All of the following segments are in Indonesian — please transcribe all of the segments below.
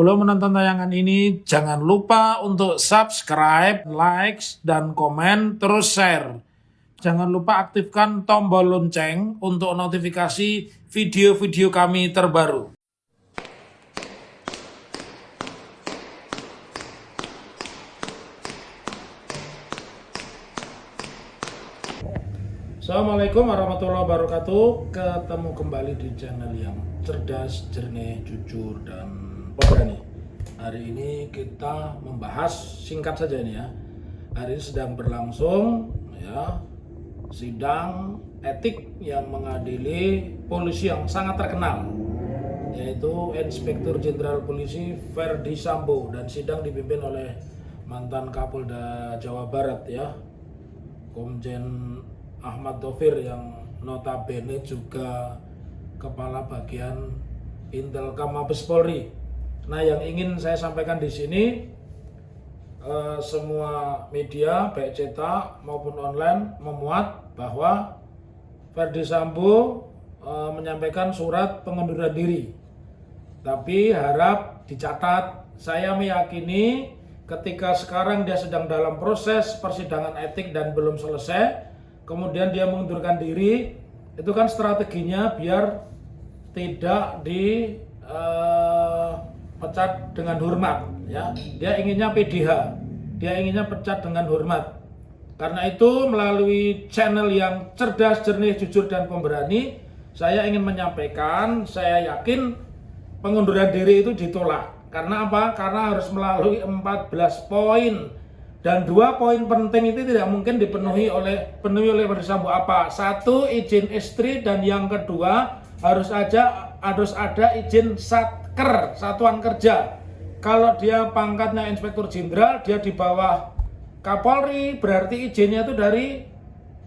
Sebelum menonton tayangan ini, jangan lupa untuk subscribe, like, dan komen, terus share. Jangan lupa aktifkan tombol lonceng untuk notifikasi video-video kami terbaru. Assalamualaikum warahmatullahi wabarakatuh. Ketemu kembali di channel yang cerdas, jernih, jujur, dan pemberani. Hari ini kita membahas singkat saja ini ya. Hari ini sedang berlangsung ya sidang etik yang mengadili polisi yang sangat terkenal, yaitu Inspektur Jenderal Polisi Verdi Sambo, dan sidang dipimpin oleh mantan Kapolda Jawa Barat ya, Komjen Ahmad Taufir, yang notabene juga kepala bagian Intelkam Mabes Polri. Nah, yang ingin saya sampaikan di sini, semua media baik cetak maupun online memuat bahwa Verdi Sambo menyampaikan surat pengunduran diri. Tapi harap dicatat, saya meyakini ketika sekarang dia sedang dalam proses persidangan etik dan belum selesai, kemudian dia mengundurkan diri, itu kan strateginya biar tidak dipecat dengan hormat ya. Dia inginnya PDH, dia inginnya pecat dengan hormat. Karena itu melalui channel yang cerdas, jernih, jujur, dan pemberani, saya ingin menyampaikan, saya yakin pengunduran diri itu ditolak. Karena apa? Karena harus melalui 14 poin. Dan 2 poin penting itu tidak mungkin dipenuhi oleh Verdi Sambo. Apa? 1, izin istri, dan yang kedua harus ada izin satker, satuan kerja. Kalau dia pangkatnya Inspektur Jenderal, dia di bawah Kapolri, berarti izinnya itu dari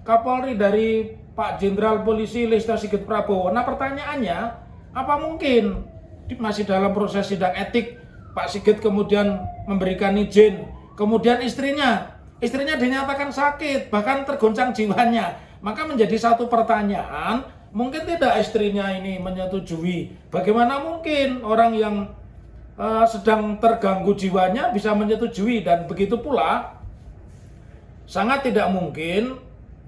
Kapolri, dari Pak Jenderal Polisi Listio Sigit Prabowo. Nah, pertanyaannya, apa mungkin masih dalam proses sidang etik Pak Sigit kemudian memberikan izin, kemudian istrinya dinyatakan sakit, bahkan tergoncang jiwanya. Maka menjadi satu pertanyaan, mungkin tidak istrinya ini menyetujui. Bagaimana mungkin orang yang sedang terganggu jiwanya bisa menyetujui? Dan begitu pula, sangat tidak mungkin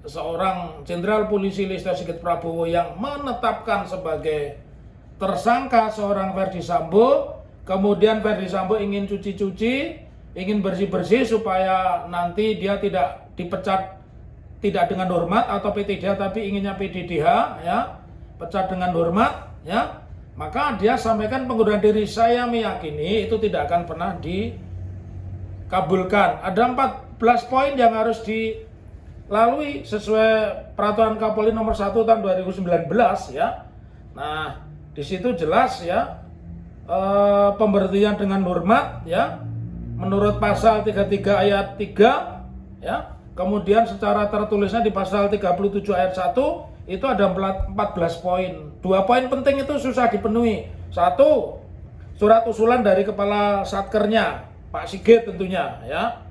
seorang Jenderal Polisi Listio Sigit Prabowo yang menetapkan sebagai tersangka seorang Verdi Sambo, kemudian Verdi Sambo ingin cuci-cuci, ingin bersih-bersih supaya nanti dia tidak dipecat tidak dengan hormat atau PTDH, tapi inginnya PDDH ya, pecat dengan hormat ya, maka dia sampaikan pengunduran diri. Saya meyakini itu tidak akan pernah dikabulkan. Ada 14 poin yang harus dilalui sesuai peraturan Kapolri nomor 1 tahun 2019 ya. Nah, di situ jelas ya, pemberhentian dengan hormat ya, menurut pasal 33 ayat 3 ya. Kemudian secara tertulisnya di pasal 37 ayat 1 itu ada 14 poin. 2 poin penting itu susah dipenuhi. 1, surat usulan dari kepala satkernya, Pak Sigit tentunya ya.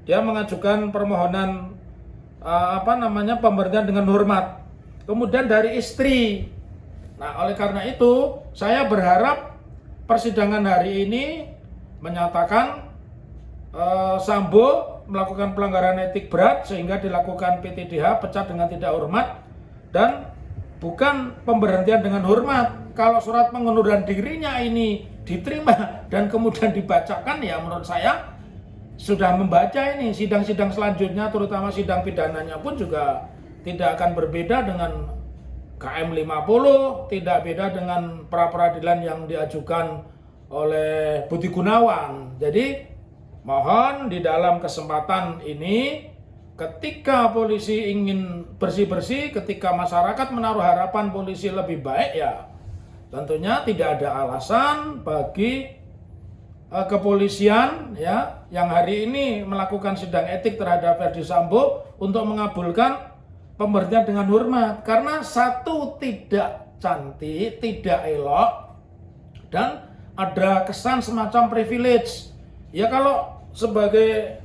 Dia mengajukan permohonan pemberhentian dengan hormat. Kemudian dari istri. Nah, oleh karena itu saya berharap persidangan hari ini menyatakan Sambo melakukan pelanggaran etik berat sehingga dilakukan PTDH, pecat dengan tidak hormat, dan bukan pemberhentian dengan hormat. Kalau surat pengunduran dirinya ini diterima dan kemudian dibacakan, ya menurut saya sudah membaca ini. Sidang-sidang selanjutnya, terutama sidang pidananya pun juga tidak akan berbeda dengan KM 50, tidak beda dengan pra-peradilan yang diajukan oleh Budi Gunawan. Jadi mohon di dalam kesempatan ini, ketika polisi ingin bersih-bersih, ketika masyarakat menaruh harapan polisi lebih baik, ya tentunya tidak ada alasan bagi kepolisian ya yang hari ini melakukan sidang etik terhadap Verdi Sambo untuk mengabulkan pemberhentian dengan hormat. Karena 1, tidak cantik, tidak elok, dan ada kesan semacam privilege. Ya kalau sebagai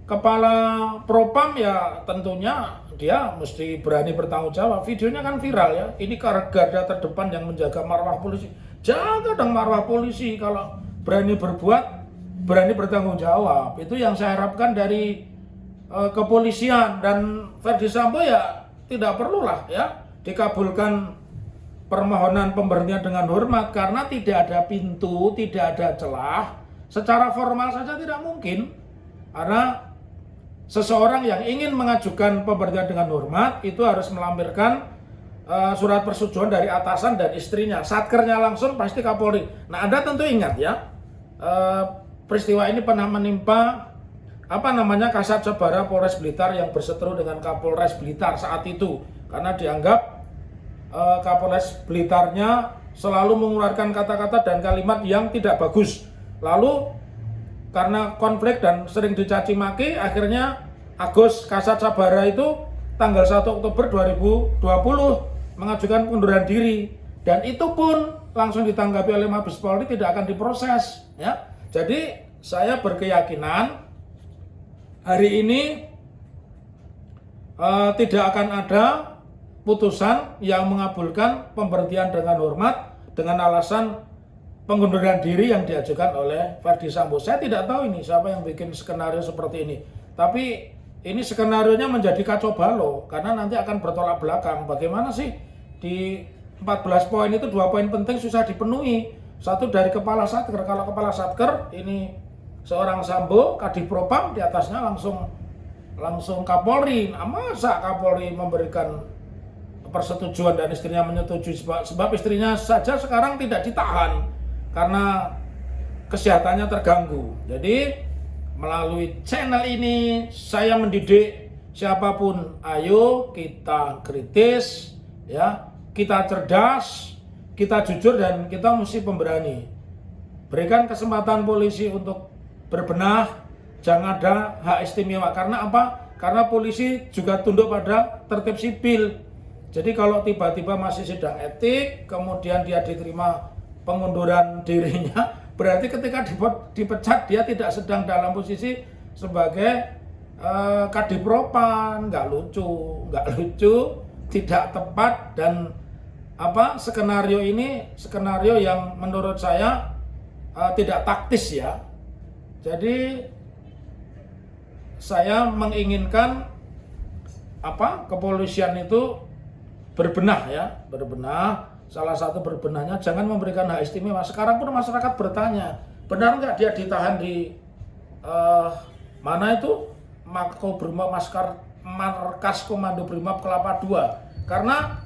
kepala propam, ya tentunya dia mesti berani bertanggung jawab. Videonya kan viral ya. Ini garda terdepan yang menjaga marwah polisi. Jaga dong marwah polisi, kalau berani berbuat, berani bertanggung jawab. Itu yang saya harapkan dari kepolisian. Dan Ferdi Sambo ya tidak perlulah ya dikabulkan permohonan pemberhentian dengan hormat, karena tidak ada pintu, tidak ada celah. Secara formal saja tidak mungkin, karena seseorang yang ingin mengajukan pemberhentian dengan hormat itu harus melampirkan surat persetujuan dari atasan dan istrinya. Satkernya langsung pasti Kapolri. Nah, Anda tentu ingat ya, peristiwa ini pernah menimpa Kasat Sabara Polres Blitar yang berseteru dengan Kapolres Blitar saat itu, karena dianggap Kapolres Blitarnya selalu mengeluarkan kata-kata dan kalimat yang tidak bagus. Lalu karena konflik dan sering dicaci maki, akhirnya Agus Kasat Sabara itu tanggal 1 Oktober 2020 mengajukan pengunduran diri, dan itu pun langsung ditanggapi oleh Mabes Polri, tidak akan diproses ya. Jadi saya berkeyakinan hari ini tidak akan ada putusan yang mengabulkan pemberhentian dengan hormat dengan alasan pengunduran diri yang diajukan oleh Ferdi Sambo. Saya tidak tahu ini siapa yang bikin skenario seperti ini, tapi ini skenarionya menjadi kacau balau, karena nanti akan bertolak belakang. Bagaimana sih di 14 poin itu 2 poin penting susah dipenuhi. Satu dari Kepala Satker, kalau Kepala Satker ini seorang Sambo, Kadif Propam, di atasnya langsung Kapolri. Nah, masa Kapolri memberikan persetujuan dan istrinya menyetujui, sebab istrinya saja sekarang tidak ditahan karena kesehatannya terganggu. Jadi melalui channel ini saya mendidik siapapun, ayo kita kritis ya, kita cerdas, kita jujur, dan kita mesti pemberani. Berikan kesempatan polisi untuk berbenah, jangan ada hak istimewa. Karena apa? Karena polisi juga tunduk pada tertib sipil. Jadi kalau tiba-tiba masih sidang etik, kemudian dia diterima pengunduran dirinya, berarti ketika dipecat dia tidak sedang dalam posisi sebagai Kadif Propam. Nggak lucu, tidak tepat, dan skenario ini skenario yang menurut saya tidak taktis ya. Jadi saya menginginkan kepolisian itu berbenah. Salah satu berbenahnya jangan memberikan hak istimewa. Sekarang pun masyarakat bertanya, benar nggak dia ditahan di mana itu Makobrimob, Markas Komando Brimob Kelapa II, karena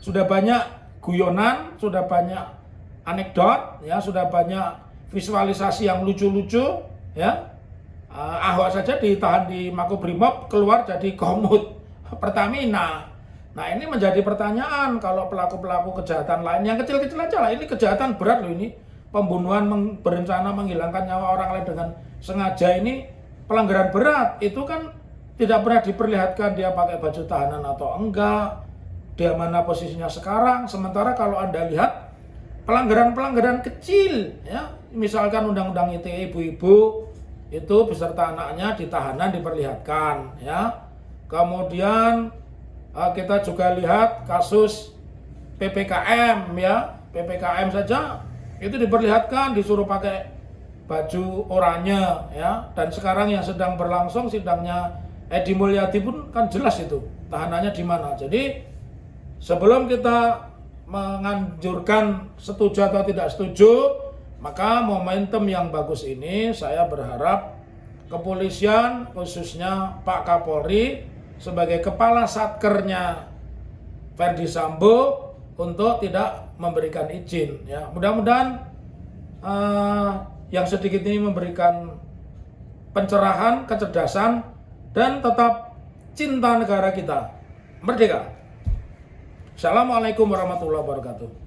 sudah banyak guyonan, sudah banyak anekdot ya, sudah banyak visualisasi yang lucu-lucu ya. Ahok saja ditahan di Makobrimob, keluar jadi Komut Pertamina. Nah, ini menjadi pertanyaan, kalau pelaku-pelaku kejahatan lain yang kecil-kecil aja lah, ini kejahatan berat loh, ini pembunuhan berencana menghilangkan nyawa orang lain dengan sengaja, ini pelanggaran berat. Itu kan tidak pernah diperlihatkan dia pakai baju tahanan atau enggak, dia mana posisinya sekarang. Sementara kalau Anda lihat pelanggaran-pelanggaran kecil ya, misalkan undang-undang ITE ibu-ibu itu beserta anaknya di tahanan diperlihatkan ya. Kemudian kita juga lihat kasus PPKM ya, PPKM saja itu diperlihatkan disuruh pakai baju oranye ya. Dan sekarang yang sedang berlangsung sidangnya Edi Mulyadi pun kan jelas itu tahanannya di mana. Jadi sebelum kita menganjurkan setuju atau tidak setuju, maka momentum yang bagus ini saya berharap kepolisian, khususnya Pak Kapolri sebagai kepala satkernya Ferdi Sambo, untuk tidak memberikan izin ya. Mudah-mudahan yang sedikit ini memberikan pencerahan, kecerdasan, dan tetap cinta negara kita. Merdeka. Assalamualaikum warahmatullahi wabarakatuh.